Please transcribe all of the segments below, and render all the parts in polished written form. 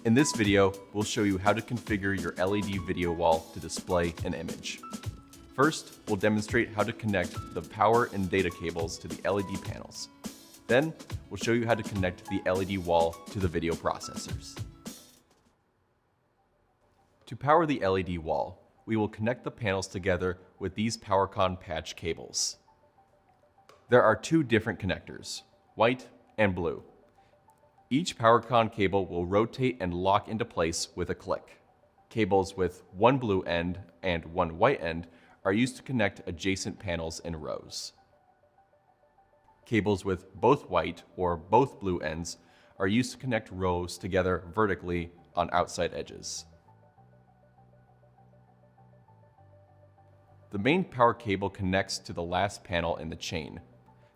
In this video, we'll show you how to configure your LED video wall to display an image. First, we'll demonstrate how to connect the power and data cables to the LED panels. Then, we'll show you how to connect the LED wall to the video processors. To power the LED wall, we will connect the panels together with these PowerCon patch cables. There are two different connectors, white and blue. Each PowerCon cable will rotate and lock into place with a click. Cables with one blue end and one white end are used to connect adjacent panels in rows. Cables with both white or both blue ends are used to connect rows together vertically on outside edges. The main power cable connects to the last panel in the chain.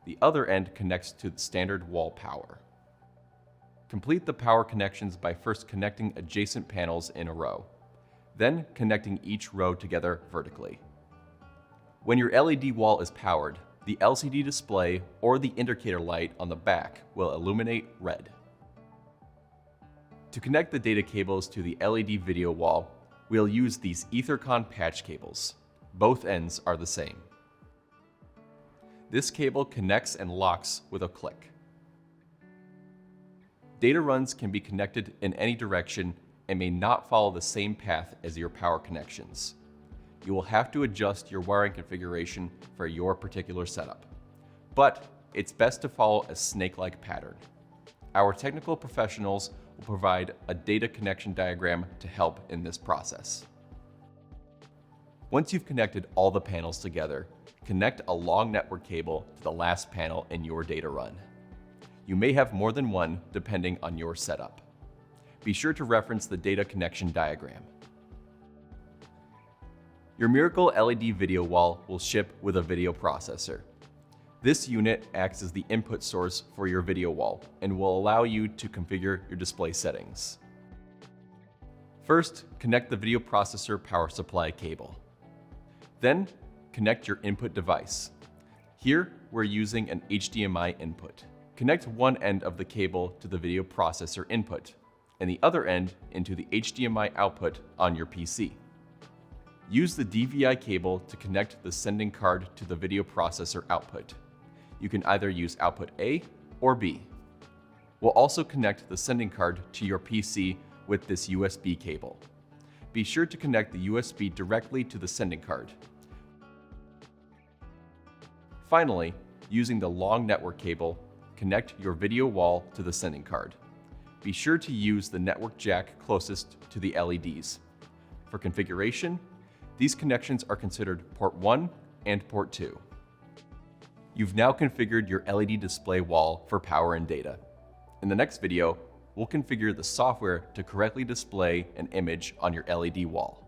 The other end connects to the standard wall power. Complete the power connections by first connecting adjacent panels in a row, then connecting each row together vertically. When your LED wall is powered, the LCD display or the indicator light on the back will illuminate red. To connect the data cables to the LED video wall, we'll use these EtherCon patch cables. Both ends are the same. This cable connects and locks with a click. Data runs can be connected in any direction and may not follow the same path as your power connections. You will have to adjust your wiring configuration for your particular setup. But it's best to follow a snake-like pattern. Our technical professionals will provide a data connection diagram to help in this process. Once you've connected all the panels together, connect a long network cable to the last panel in your data run. You may have more than one depending on your setup. Be sure to reference the data connection diagram. Your Mirackle LED video wall will ship with a video processor. This unit acts as the input source for your video wall and will allow you to configure your display settings. First, connect the video processor power supply cable. Then, connect your input device. Here, we're using an HDMI input. Connect one end of the cable to the video processor input, and the other end into the HDMI output on your PC. Use the DVI cable to connect the sending card to the video processor output. You can either use output A or B. We'll also connect the sending card to your PC with this USB cable. Be sure to connect the USB directly to the sending card. Finally, using the long network cable, connect your video wall to the sending card. Be sure to use the network jack closest to the LEDs. For configuration, these connections are considered port 1 and port 2. You've now configured your LED display wall for power and data. In the next video, we'll configure the software to correctly display an image on your LED wall.